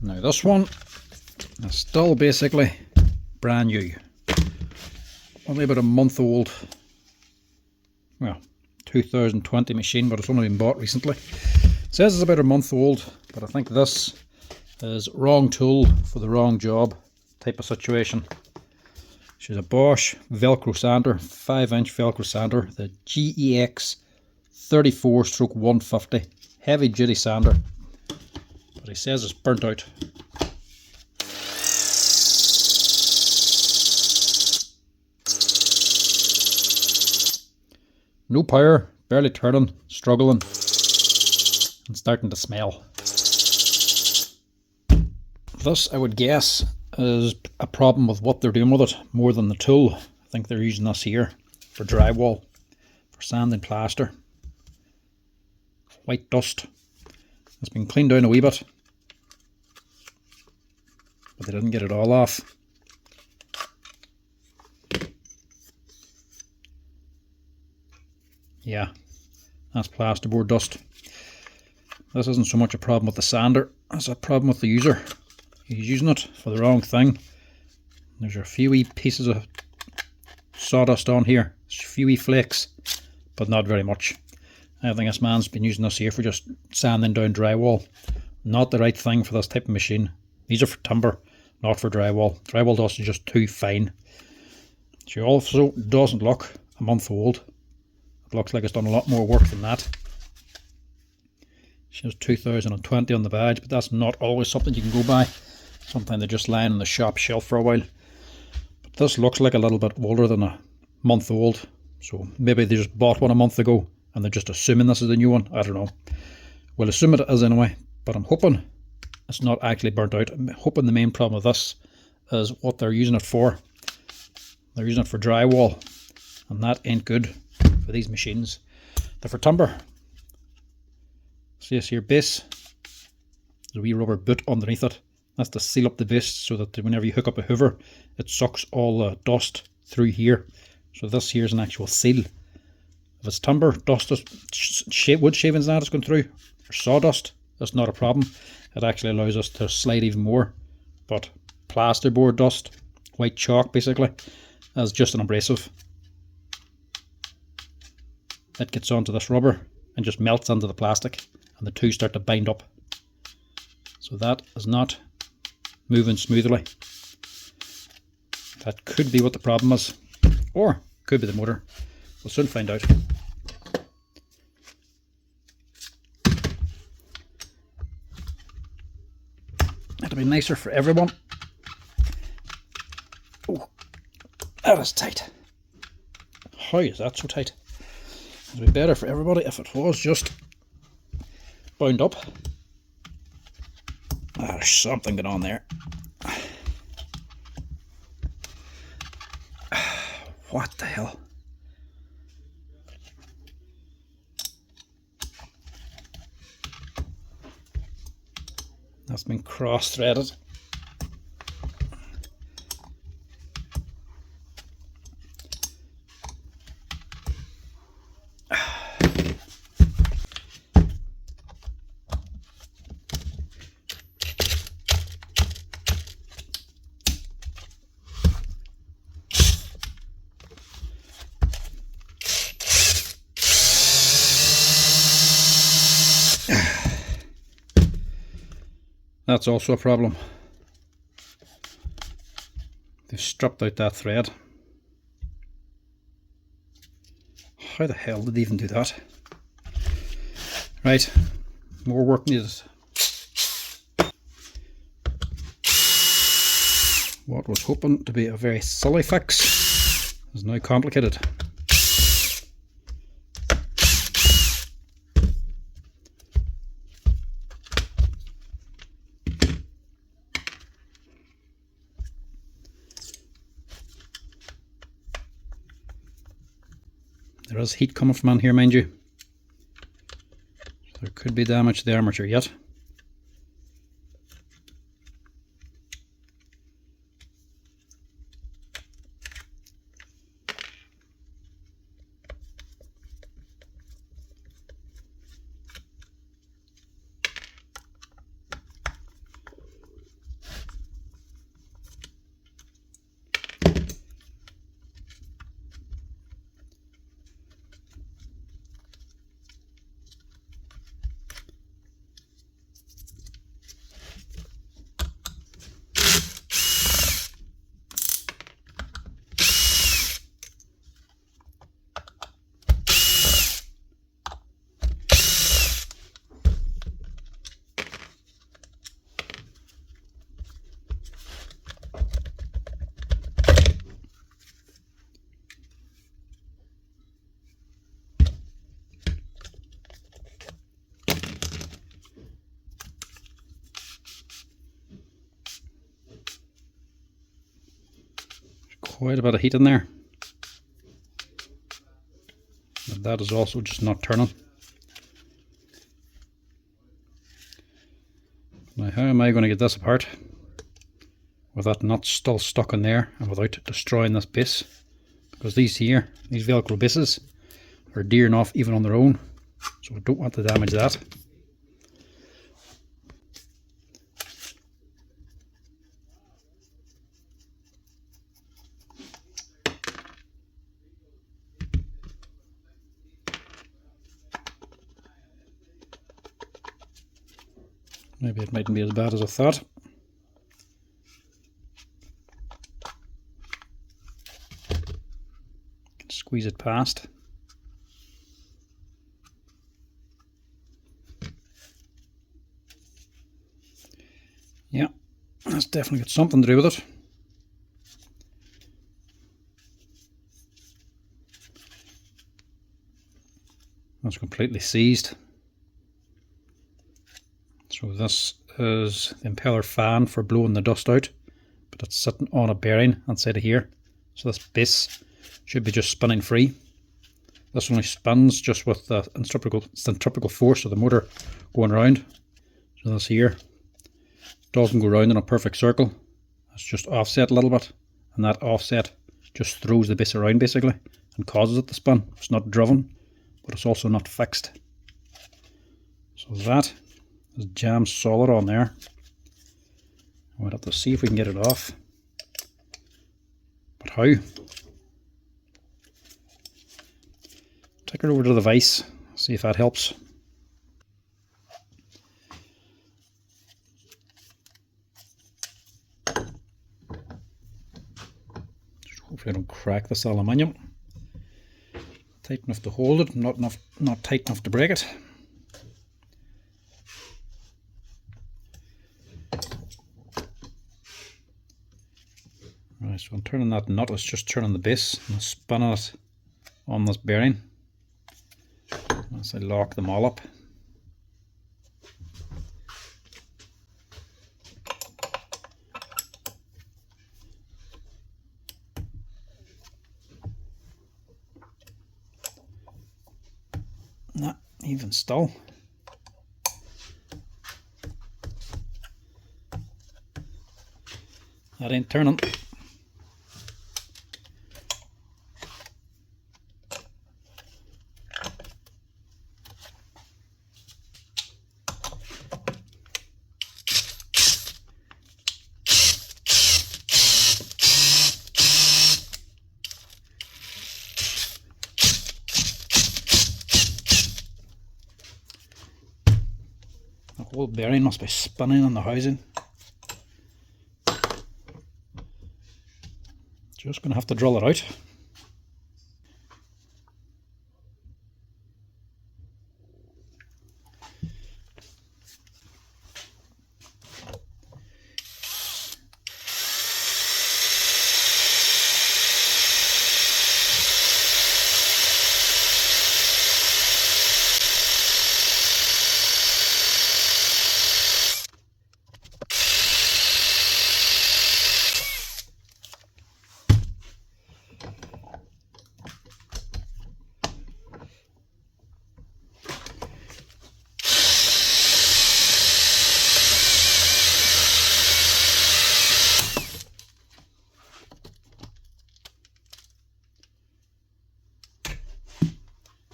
Now this one is still basically brand new. Only about a month old. Well, 2020 machine, but it's only been bought recently. It says it's about a month old, but I think this is wrong tool for the wrong job type of situation. She's a Bosch Velcro sander, 5-inch Velcro sander, the GEX 34/150, heavy duty sander, but he says it's burnt out. No power, barely turning, struggling, and starting to smell. This, I would guess, is a problem with what they're doing with it more than the tool. I think they're using this here for drywall, for sanding plaster. White dust. It's been cleaned down a wee bit, but they didn't get it all off. Yeah, that's plasterboard dust. This isn't so much a problem with the sander, it's a problem with the user. He's using it for the wrong thing. There's a few wee pieces of sawdust on here, a few wee flakes, but not very much. I think this man's been using this here for just sanding down drywall. Not the right thing for this type of machine. These are for timber, not for drywall. Drywall dust is just too fine. She also doesn't look a month old. It looks like it's done a lot more work than that. She has 2020 on the badge, but that's not always something you can go by. Something they just lying on the shop shelf for a while. But this looks like a little bit older than a month old. So maybe they just bought one a month ago and they're just assuming this is the new one. I don't know. We'll assume it is anyway, but I'm hoping it's not actually burnt out. I'm hoping the main problem with this is what they're using it for. They're using it for drywall, and that ain't good for these machines. They're for timber. See this here base? There's a wee rubber boot underneath it. That's to seal up the base so that whenever you hook up a hoover, it sucks all the dust through here. So this here is an actual seal. If it's timber, dust, wood shavings that is going through, or sawdust, that's not a problem. It actually allows us to slide even more. But plasterboard dust, white chalk basically, is just an abrasive. It gets onto this rubber and just melts into the plastic, and the two start to bind up. So that is not moving smoothly. That could be what the problem is, or could be the motor. We'll soon find out. It'll be nicer for everyone. Oh, that is tight. How is that so tight? It'd be better for everybody if it was just bound up. There's something going on there. What the hell? That's been cross-threaded. That's also a problem. They've stripped out that thread. How the hell did they even do that? Right, more work needed. What was hoping to be a very silly fix is now complicated. There is heat coming from in here, mind you. There could be damage to the armature yet. quite a bit of heat in there. But that is also just not turning. Now how am I going to get this apart with that nut still stuck in there and without destroying this base? Because these Velcro bases are dear enough even on their own, so I don't want to damage that. Maybe it mightn't be as bad as I thought. Squeeze it past. Yeah, that's definitely got something to do with it. That's completely seized. So this is the impeller fan for blowing the dust out, but it's sitting on a bearing inside of here. So this base should be just spinning free. This only spins just with the centrifugal force of the motor going around. So this here doesn't go round in a perfect circle. It's just offset a little bit, and that offset just throws the base around basically and causes it to spin. It's not driven, but it's also not fixed. So that is jammed solid on there. We'll have to see if we can get it off. But how? Take it over to the vise, see if that helps. Hopefully I don't crack this aluminium. Tight enough to hold it, not tight enough to break it. Right, so I'm turning that nut, it's just turning the base and spinning it on this bearing. As I lock them all up. Not even still. That ain't turning. The whole bearing must be spinning on the housing. Just going to have to drill it out.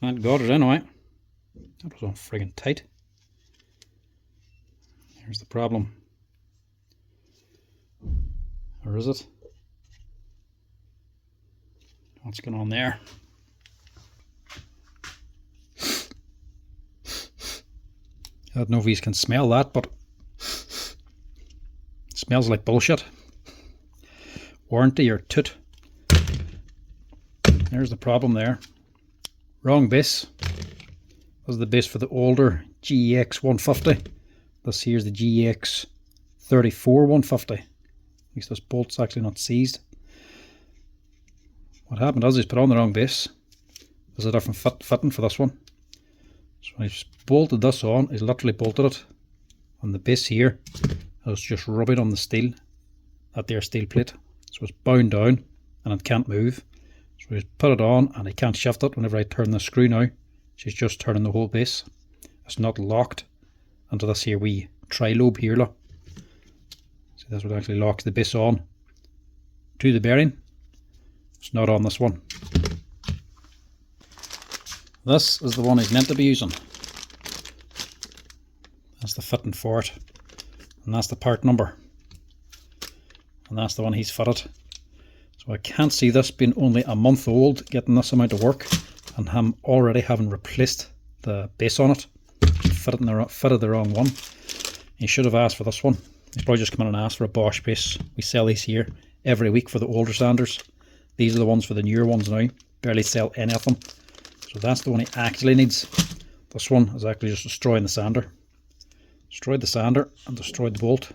That got it anyway. That was all friggin' tight. Here's the problem. Or is it? What's going on there? I don't know if you can smell that, but it smells like bullshit. Warranty or toot. There's the problem there. Wrong base. This is the base for the older GEX 150. This here's the GEX 34 150. At least this bolt's actually not seized. What happened is he's put on the wrong base. There's a different fitting for this one. So I've bolted this on, he's literally bolted it. On the base here, I was just rubbing on the steel, that there steel plate. So it's bound down and it can't move. So we put it on and I can't shift it. Whenever I turn the screw now, she's just turning the whole base. It's not locked into this here wee tri-lobe here, look. See, that's what actually locks the base on to the bearing. It's not on this one. This is the one he's meant to be using. That's the fitting for it. And that's the part number. And that's the one he's fitted. So I can't see this being only a month old, getting this amount of work, and him already having replaced the base on it. Fitted the wrong one. He should have asked for this one. He's probably just come in and asked for a Bosch base. We sell these here every week for the older sanders. These are the ones for the newer ones now. Barely sell any of them. So that's the one he actually needs. This one is actually just destroying the sander. Destroyed the sander and destroyed the bolt.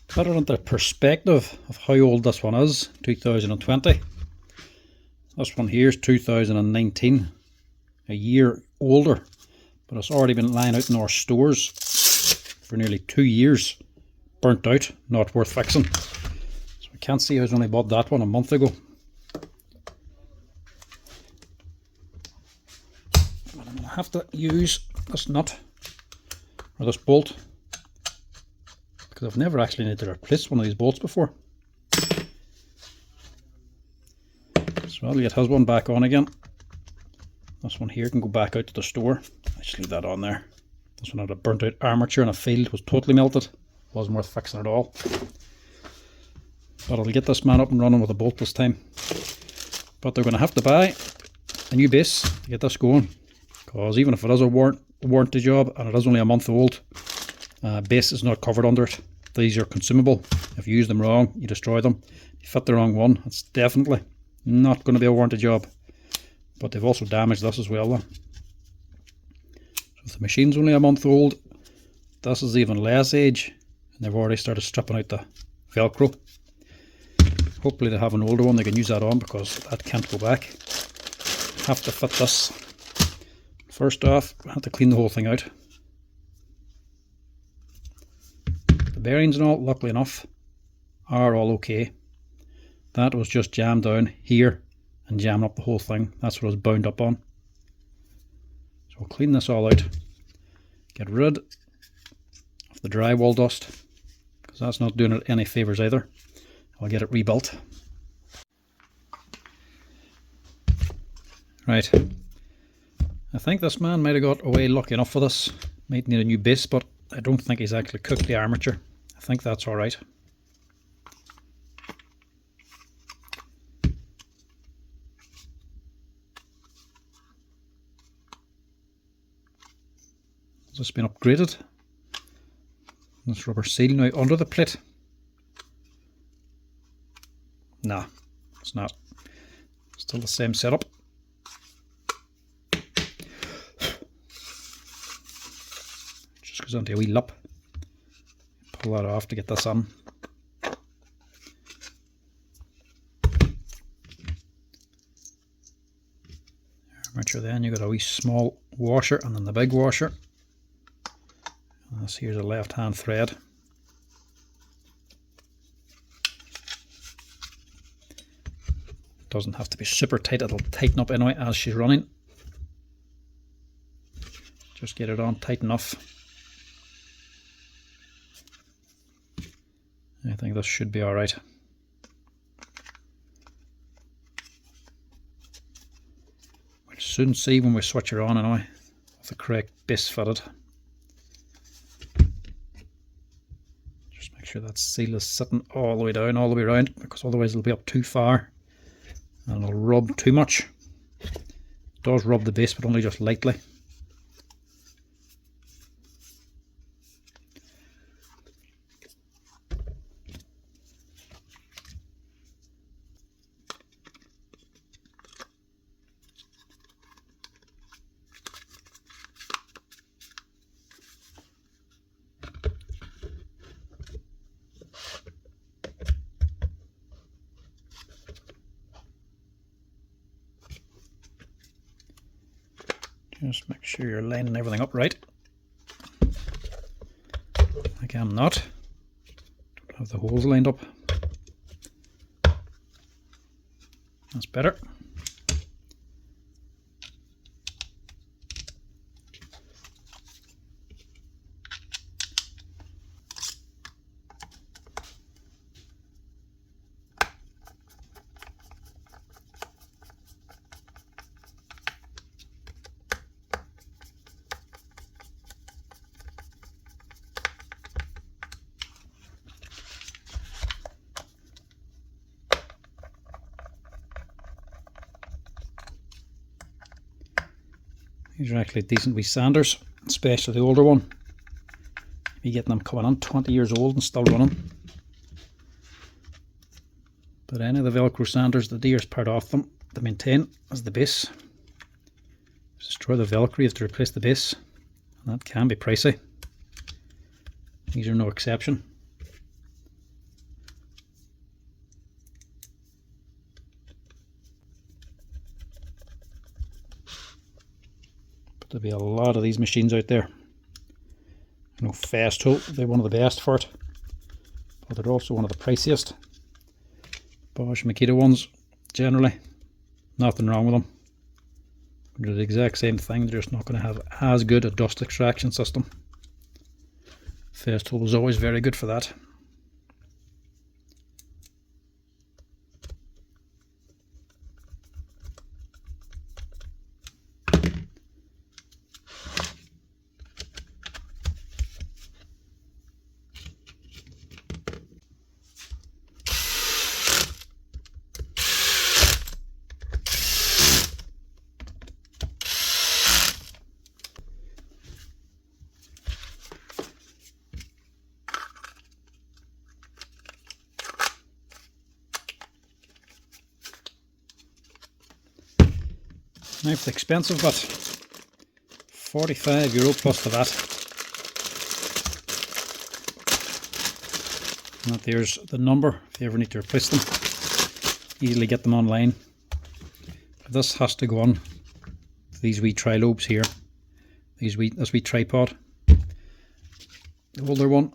Put it into perspective of how old this one is, 2020. This one here is 2019, a year older, but it's already been lying out in our stores for nearly 2 years. Burnt out, not worth fixing. So I can't see I was only bought that one a month ago. But I'm going to have to use this nut, or this bolt, because I've never actually needed to replace one of these bolts before. So I'll get his one back on again. This one here can go back out to the store. I just leave that on there. This one had a burnt out armature in a field, was totally melted. Wasn't worth fixing at all. But I'll get this man up and running with a bolt this time. But they're going to have to buy a new base to get this going. Because even if it is a warranty job and it is only a month old, base is not covered under it. These are consumable. If you use them wrong, you destroy them. You fit the wrong one, it's definitely not going to be a warranty job. But they've also damaged this as well. So if the machine's only a month old, this is even less age, and they've already started stripping out the Velcro. Hopefully they have an older one they can use that on, because that can't go back. Have to fit this. First off, I have to clean the whole thing out. The bearings and all, luckily enough, are all okay. That was just jammed down here and jamming up the whole thing. That's what I was bound up on. So we'll clean this all out. Get rid of the drywall dust, because that's not doing it any favours either. I'll get it rebuilt. Right. I think this man might have got away lucky enough for this. Might need a new base, but I don't think he's actually cooked the armature. I think that's alright. Has this been upgraded? This rubber seal now under the plate. Nah, it's not. Still the same setup. Just goes onto a wee lip. Pull that off to get this on. Armature, then you got a wee small washer and then the big washer. And this here's a left hand thread. Doesn't have to be super tight, it'll tighten up anyway as she's running. Just get it on tight enough. I think this should be alright. We'll soon see when we switch her on anyway, with the correct base fitted. Just make sure that seal is sitting all the way down, all the way around, because otherwise it'll be up too far and it'll rub too much. It does rub the base, but only just lightly. Just make sure you're lining everything up right. Like I'm not. Don't have the holes lined up. That's better. These are actually decent wee sanders, especially the older one. You're getting them coming on 20 years old and still running. But any of the Velcro sanders, the dearest part of them to maintain is the base. Destroy the Velcro, you have to replace the base, and that can be pricey. These are no exception. But there'll be a lot of these machines out there. You know, Festool, they're one of the best for it, but they're also one of the priciest. Bosch Makita ones, generally, nothing wrong with them. They're the exact same thing, they're just not going to have as good a dust extraction system. Festool was always very good for that. Knife's expensive, but €45 plus the VAT. And there's the number if you ever need to replace them. Easily get them online. This has to go on these wee tri-lobes here. This wee tripod. The older one,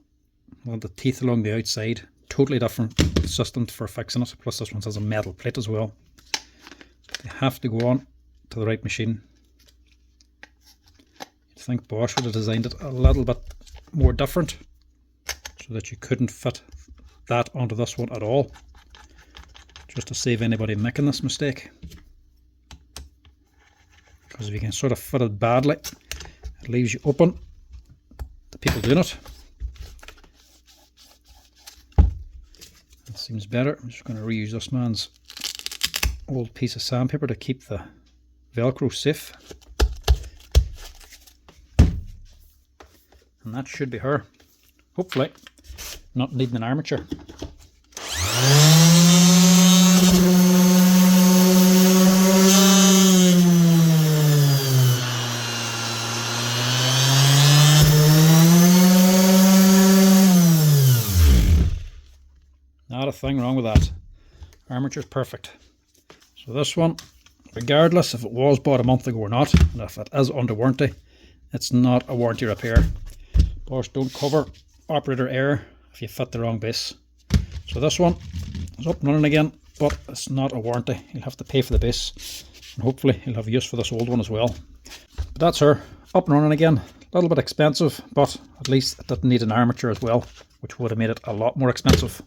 well, the teeth along the outside, totally different system for fixing it. Plus this one has a metal plate as well. They have to go on to the right machine. You'd think Bosch would have designed it a little bit more different so that you couldn't fit that onto this one at all, just to save anybody making this mistake. Because if you can sort of fit it badly, it leaves you open to people doing it. That seems better. I'm just going to reuse this man's old piece of sandpaper to keep the Velcro safe, and that should be her. Hopefully not needing an armature. Not a thing wrong with that. Armature's perfect. So this one, regardless if it was bought a month ago or not, and if it is under warranty, it's not a warranty repair. Bosch don't cover operator error if you fit the wrong base. So this one is up and running again, but it's not a warranty. You'll have to pay for the base, and hopefully you'll have use for this old one as well. But that's her, up and running again. A little bit expensive, but at least it didn't need an armature as well, which would have made it a lot more expensive.